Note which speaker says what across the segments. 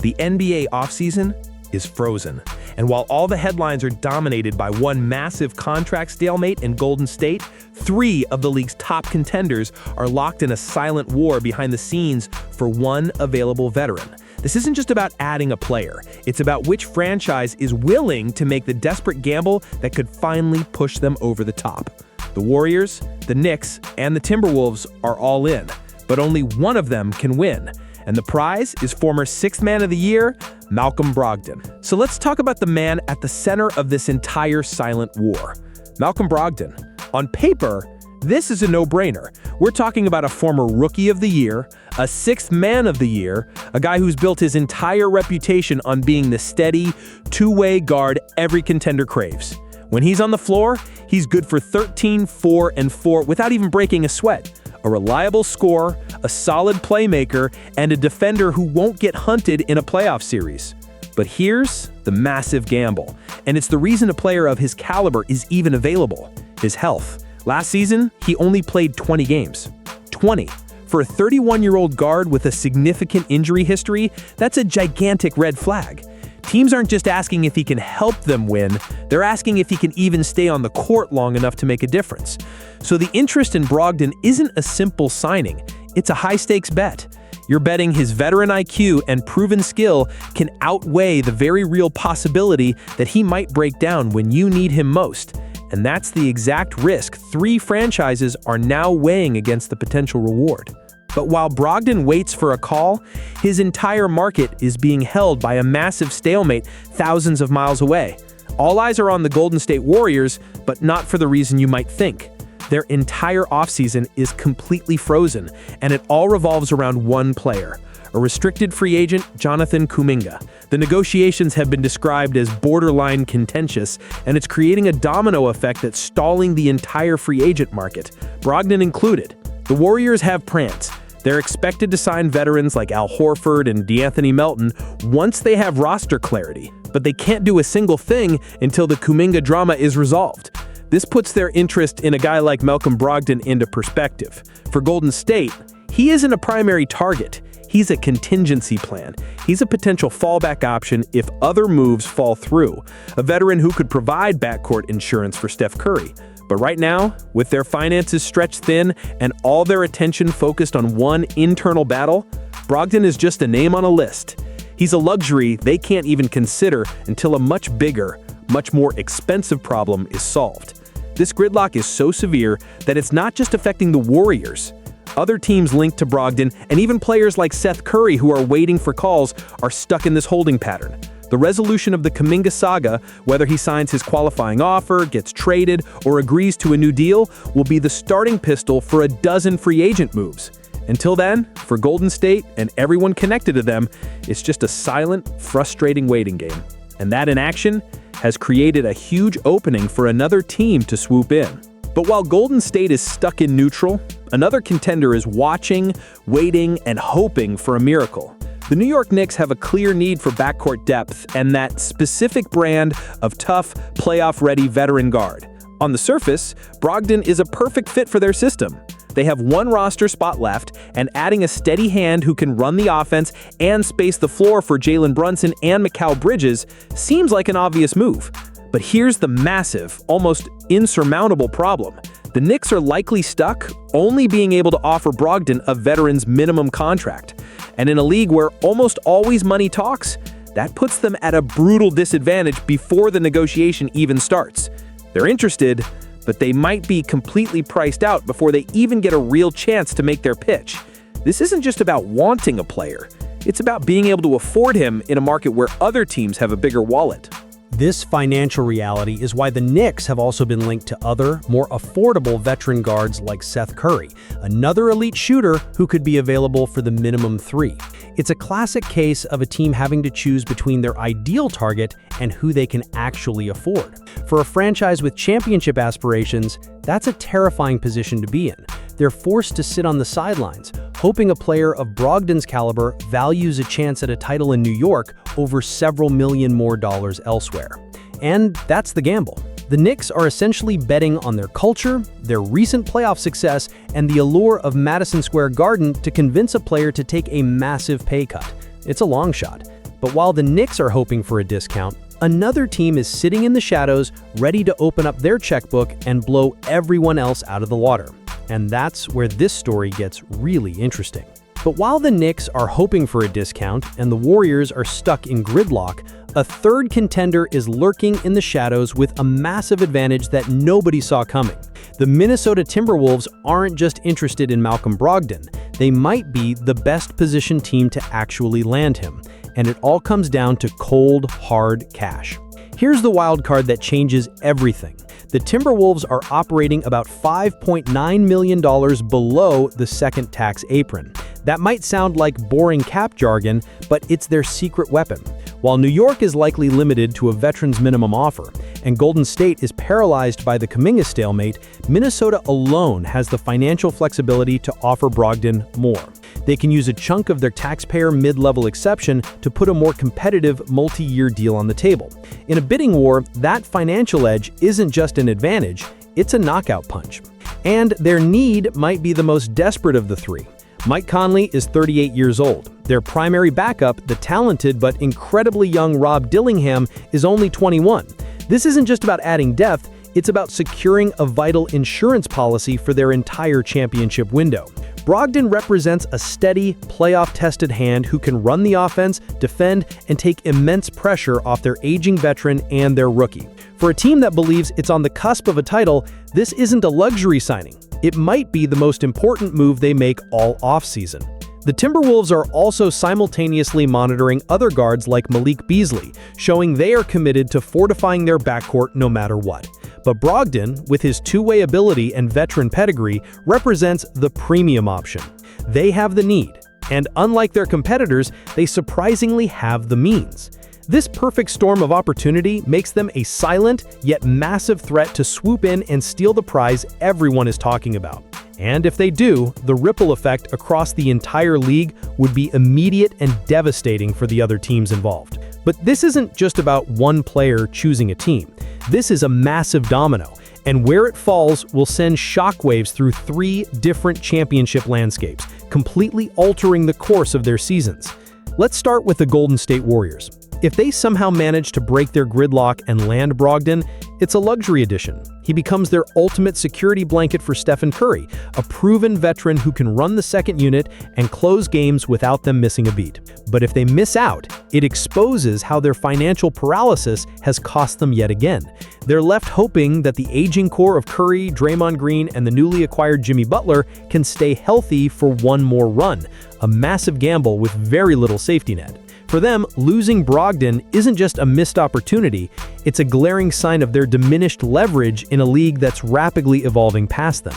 Speaker 1: The NBA offseason is frozen. And while all the headlines are dominated by one massive contract stalemate in Golden State, 3 of the league's top contenders are locked in a silent war behind the scenes for one available veteran. This isn't just about adding a player. It's about which franchise is willing to make the desperate gamble that could finally push them over the top. The Warriors, the Knicks, and the Timberwolves are all in, but only one of them can win. And the prize is former 6th Man of the Year, Malcolm Brogdon. So let's talk about the man at the center of this entire silent war. Malcolm Brogdon. On paper, this is a no-brainer. We're talking about a former Rookie of the Year, a 6th Man of the Year, a guy who's built his entire reputation on being the steady, two-way guard every contender craves. When he's on the floor, he's good for 13, 4, and 4 without even breaking a sweat. A reliable scorer, a solid playmaker, and a defender who won't get hunted in a playoff series. But here's the massive gamble, and it's the reason a player of his caliber is even available: his health. Last season, he only played 20 games. 20. For a 31-year-old guard with a significant injury history, that's a gigantic red flag. Teams aren't just asking if he can help them win, they're asking if he can even stay on the court long enough to make a difference. So the interest in Brogdon isn't a simple signing, it's a high-stakes bet. You're betting his veteran IQ and proven skill can outweigh the very real possibility that he might break down when you need him most. And that's the exact risk 3 franchises are now weighing against the potential reward. But while Brogdon waits for a call, his entire market is being held by a massive stalemate thousands of miles away. All eyes are on the Golden State Warriors, but not for the reason you might think. Their entire offseason is completely frozen, and it all revolves around one player, a restricted free agent, Jonathan Kuminga. The negotiations have been described as borderline contentious, and it's creating a domino effect that's stalling the entire free agent market, Brogdon included. The Warriors have plans. They're expected to sign veterans like Al Horford and DeAnthony Melton once they have roster clarity, but they can't do a single thing until the Kuminga drama is resolved. This puts their interest in a guy like Malcolm Brogdon into perspective. For Golden State, he isn't a primary target. He's a contingency plan. He's a potential fallback option if other moves fall through, a veteran who could provide backcourt insurance for Steph Curry. But right now, with their finances stretched thin and all their attention focused on one internal battle, Brogdon is just a name on a list. He's a luxury they can't even consider until a much bigger, much more expensive problem is solved. This gridlock is so severe that it's not just affecting the Warriors. Other teams linked to Brogdon and even players like Seth Curry who are waiting for calls are stuck in this holding pattern. The resolution of the Kuminga saga, whether he signs his qualifying offer, gets traded, or agrees to a new deal, will be the starting pistol for a dozen free agent moves. Until then, for Golden State and everyone connected to them, it's just a silent, frustrating waiting game. And that inaction has created a huge opening for another team to swoop in. But while Golden State is stuck in neutral, another contender is watching, waiting, and hoping for a miracle. The New York Knicks have a clear need for backcourt depth and that specific brand of tough, playoff-ready veteran guard. On the surface, Brogdon is a perfect fit for their system. They have one roster spot left, and adding a steady hand who can run the offense and space the floor for Jalen Brunson and Mikal Bridges seems like an obvious move. But here's the massive, almost insurmountable problem. The Knicks are likely stuck only being able to offer Brogdon a veteran's minimum contract. And in a league where almost always money talks, that puts them at a brutal disadvantage before the negotiation even starts. They're interested, but they might be completely priced out before they even get a real chance to make their pitch. This isn't just about wanting a player. It's about being able to afford him in a market where other teams have a bigger wallet.
Speaker 2: This financial reality is why the Knicks have also been linked to other, more affordable veteran guards like Seth Curry, another elite shooter who could be available for the minimum 3. It's a classic case of a team having to choose between their ideal target and who they can actually afford. For a franchise with championship aspirations, that's a terrifying position to be in. They're forced to sit on the sidelines, hoping a player of Brogdon's caliber values a chance at a title in New York over several million more dollars elsewhere. And that's the gamble. The Knicks are essentially betting on their culture, their recent playoff success, and the allure of Madison Square Garden to convince a player to take a massive pay cut. It's a long shot, But while the Knicks are hoping for a discount, another team is sitting in the shadows, ready to open up their checkbook and blow everyone else out of the water. And that's where this story gets really interesting. But while the Knicks are hoping for a discount and the Warriors are stuck in gridlock, a third contender is lurking in the shadows with a massive advantage that nobody saw coming. The Minnesota Timberwolves aren't just interested in Malcolm Brogdon, they might be the best positioned team to actually land him. And it all comes down to cold, hard cash. Here's the wild card that changes everything. The Timberwolves are operating about $5.9 million below the second tax apron. That might sound like boring cap jargon, but it's their secret weapon. While New York is likely limited to a veteran's minimum offer, and Golden State is paralyzed by the Kuminga stalemate, Minnesota alone has the financial flexibility to offer Brogdon more. They can use a chunk of their taxpayer mid-level exception to put a more competitive multi-year deal on the table. In a bidding war, that financial edge isn't just an advantage, it's a knockout punch. And their need might be the most desperate of the three. Mike Conley is 38 years old. Their primary backup, the talented but incredibly young Rob Dillingham, is only 21. This isn't just about adding depth, it's about securing a vital insurance policy for their entire championship window. Brogdon represents a steady, playoff-tested hand who can run the offense, defend, and take immense pressure off their aging veteran and their rookie. For a team that believes it's on the cusp of a title, this isn't a luxury signing. It might be the most important move they make all offseason. The Timberwolves are also simultaneously monitoring other guards like Malik Beasley, showing they are committed to fortifying their backcourt no matter what. But Brogdon, with his two-way ability and veteran pedigree, represents the premium option. They have the need, and unlike their competitors, they surprisingly have the means. This perfect storm of opportunity makes them a silent yet massive threat to swoop in and steal the prize everyone is talking about. And if they do, the ripple effect across the entire league would be immediate and devastating for the other teams involved. But this isn't just about one player choosing a team. This is a massive domino, and where it falls will send shockwaves through 3 different championship landscapes, completely altering the course of their seasons. Let's start with the Golden State Warriors. If they somehow manage to break their gridlock and land Brogdon, it's a luxury addition. He becomes their ultimate security blanket for Stephen Curry, a proven veteran who can run the second unit and close games without them missing a beat. But if they miss out, it exposes how their financial paralysis has cost them yet again. They're left hoping that the aging core of Curry, Draymond Green, and the newly acquired Jimmy Butler can stay healthy for one more run, a massive gamble with very little safety net. For them, losing Brogdon isn't just a missed opportunity, it's a glaring sign of their diminished leverage in a league that's rapidly evolving past them.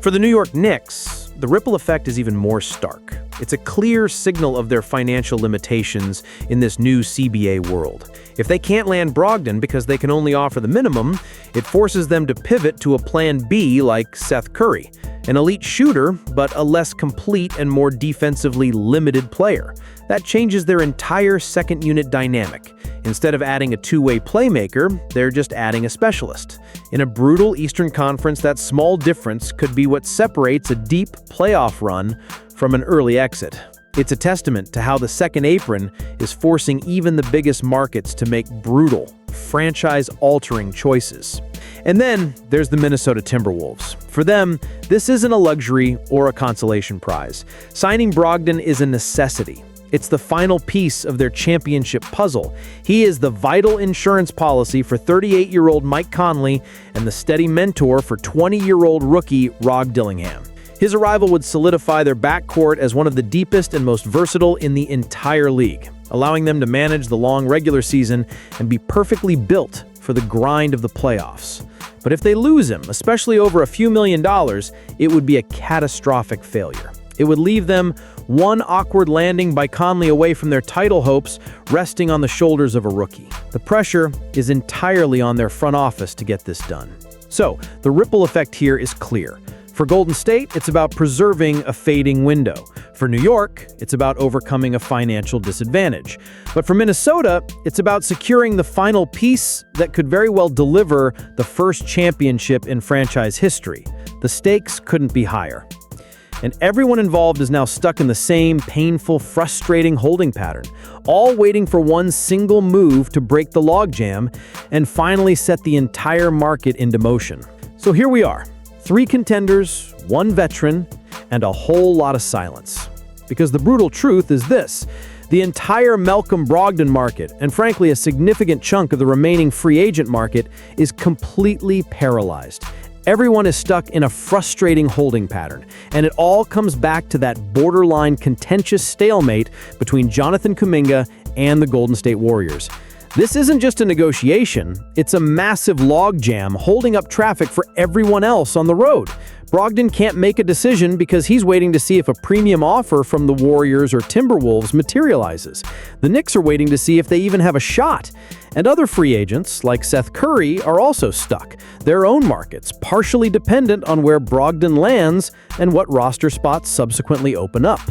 Speaker 1: For the New York Knicks, the ripple effect is even more stark. It's a clear signal of their financial limitations in this new CBA world. If they can't land Brogdon because they can only offer the minimum, it forces them to pivot to a plan B like Seth Curry, an elite shooter, but a less complete and more defensively limited player. That changes their entire second unit dynamic. Instead of adding a two-way playmaker, they're just adding a specialist. In a brutal Eastern Conference, that small difference could be what separates a deep playoff run from an early exit. It's a testament to how the second apron is forcing even the biggest markets to make brutal, franchise-altering choices. And then there's the Minnesota Timberwolves. For them, this isn't a luxury or a consolation prize. Signing Brogdon is a necessity. It's the final piece of their championship puzzle. He is the vital insurance policy for 38-year-old Mike Conley and the steady mentor for 20-year-old rookie Rob Dillingham. His arrival would solidify their backcourt as one of the deepest and most versatile in the entire league, allowing them to manage the long regular season and be perfectly built for the grind of the playoffs. But if they lose him, especially over a few $1 million, it would be a catastrophic failure. It would leave them one awkward landing by Conley away from their title hopes, resting on the shoulders of a rookie. The pressure is entirely on their front office to get this done. So, the ripple effect here is clear. For Golden State, it's about preserving a fading window. For New York, it's about overcoming a financial disadvantage. But for Minnesota, it's about securing the final piece that could very well deliver the first championship in franchise history. The stakes couldn't be higher.
Speaker 2: and everyone involved is now stuck in the same painful, frustrating holding pattern, all waiting for one single move to break the logjam and finally set the entire market into motion. So here we are, 3 contenders, 1 veteran, and a whole lot of silence. Because the brutal truth is this: the entire Malcolm Brogdon market, and frankly a significant chunk of the remaining free agent market, is completely paralyzed. Everyone is stuck in a frustrating holding pattern, and it all comes back to that borderline contentious stalemate between Jonathan Kuminga and the Golden State Warriors. This isn't just a negotiation, it's a massive logjam holding up traffic for everyone else on the road. Brogdon can't make a decision because he's waiting to see if a premium offer from the Warriors or Timberwolves materializes. The Knicks are waiting to see if they even have a shot. And other free agents, like Seth Curry, are also stuck, their own markets partially dependent on where Brogdon lands and what roster spots subsequently open up.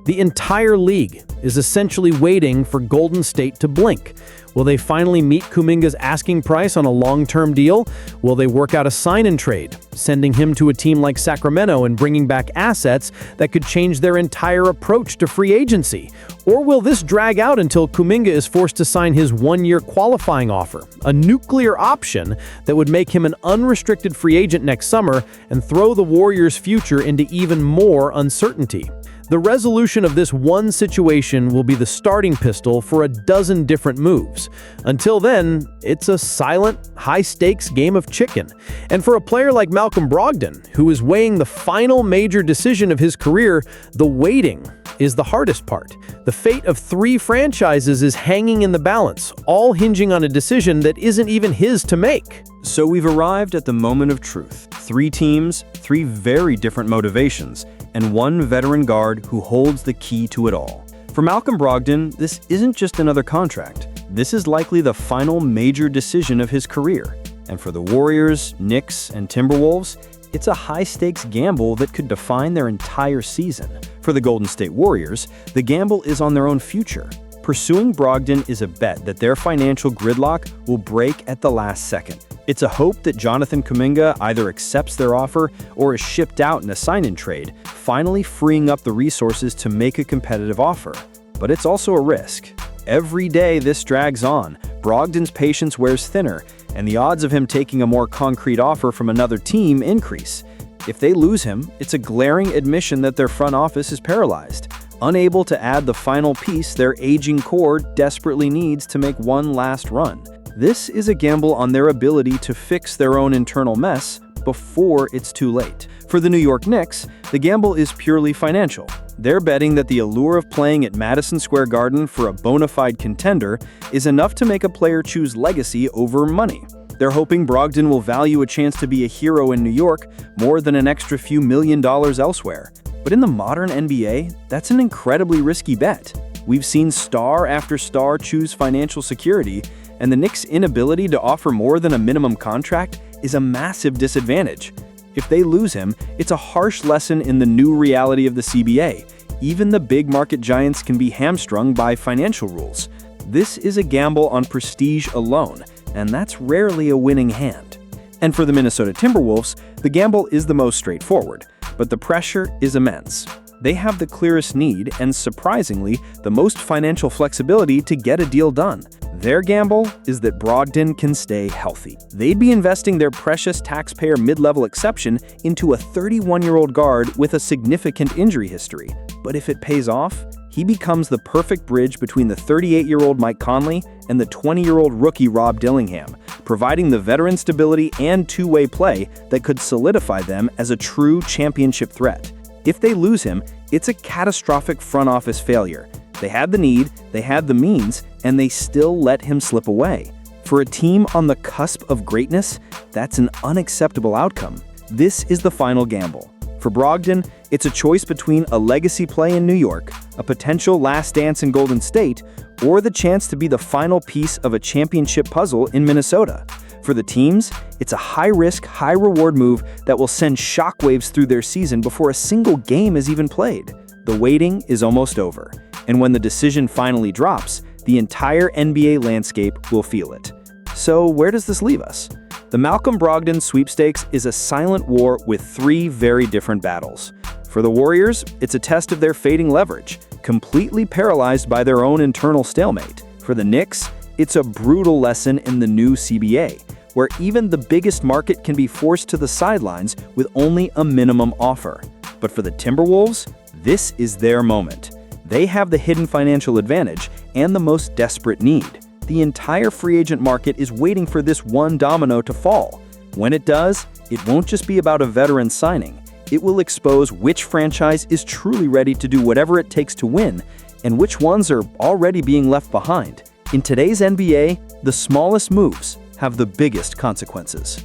Speaker 2: The entire league is essentially waiting for Golden State to blink. Will they finally meet Kuminga's asking price on a long-term deal? Will they work out a sign-and-trade, sending him to a team like Sacramento and bringing back assets that could change their entire approach to free agency? Or will this drag out until Kuminga is forced to sign his 1-year qualifying offer, a nuclear option that would make him an unrestricted free agent next summer and throw the Warriors' future into even more uncertainty? The resolution of this one situation will be the starting pistol for a dozen different moves. Until then, it's a silent, high-stakes game of chicken. And for a player like Malcolm Brogdon, who is weighing the final major decision of his career, the waiting is the hardest part. The fate of 3 franchises is hanging in the balance, all hinging on a decision that isn't even his to make.
Speaker 3: So we've arrived at the moment of truth. 3 teams, 3 very different motivations, and 1 veteran guard who holds the key to it all. For Malcolm Brogdon, this isn't just another contract. This is likely the final major decision of his career. And for the Warriors, Knicks, and Timberwolves, it's a high-stakes gamble that could define their entire season. For the Golden State Warriors, the gamble is on their own future. Pursuing Brogdon is a bet that their financial gridlock will break at the last second. It's a hope that Jonathan Kuminga either accepts their offer or is shipped out in a sign-and-trade, finally freeing up the resources to make a competitive offer. But it's also a risk. Every day this drags on, Brogdon's patience wears thinner, and the odds of him taking a more concrete offer from another team increase. If they lose him, it's a glaring admission that their front office is paralyzed, unable to add the final piece their aging core desperately needs to make one last run. This is a gamble on their ability to fix their own internal mess before it's too late. For the New York Knicks, the gamble is purely financial. They're betting that the allure of playing at Madison Square Garden for a bona fide contender is enough to make a player choose legacy over money. They're hoping Brogdon will value a chance to be a hero in New York more than an extra few $1 million elsewhere. But in the modern NBA, that's an incredibly risky bet. We've seen star after star choose financial security, and the Knicks' inability to offer more than a minimum contract is a massive disadvantage. If they lose him, it's a harsh lesson in the new reality of the CBA. Even the big market giants can be hamstrung by financial rules. This is a gamble on prestige alone, and that's rarely a winning hand. And for the Minnesota Timberwolves, the gamble is the most straightforward, but the pressure is immense. They have the clearest need and, surprisingly, the most financial flexibility to get a deal done. Their gamble is that Brogdon can stay healthy. They'd be investing their precious taxpayer mid-level exception into a 31-year-old guard with a significant injury history. But if it pays off, he becomes the perfect bridge between the 38-year-old Mike Conley and the 20-year-old rookie Rob Dillingham, providing the veteran stability and two-way play that could solidify them as a true championship threat. If they lose him, it's a catastrophic front office failure. They had the need, they had the means, and they still let him slip away. For a team on the cusp of greatness, that's an unacceptable outcome. This is the final gamble. For Brogdon, it's a choice between a legacy play in New York, a potential last dance in Golden State, or the chance to be the final piece of a championship puzzle in Minnesota. For the teams, it's a high-risk, high-reward move that will send shockwaves through their season before a single game is even played. The waiting is almost over, and when the decision finally drops, the entire NBA landscape will feel it. So where does this leave us? The Malcolm Brogdon sweepstakes is a silent war with 3 very different battles. For the Warriors, it's a test of their fading leverage, completely paralyzed by their own internal stalemate. For the Knicks, it's a brutal lesson in the new CBA, where even the biggest market can be forced to the sidelines with only a minimum offer. But for the Timberwolves, this is their moment. They have the hidden financial advantage and the most desperate need. The entire free agent market is waiting for this one domino to fall. When it does, it won't just be about a veteran signing. It will expose which franchise is truly ready to do whatever it takes to win, and which ones are already being left behind. In today's NBA, the smallest moves have the biggest consequences.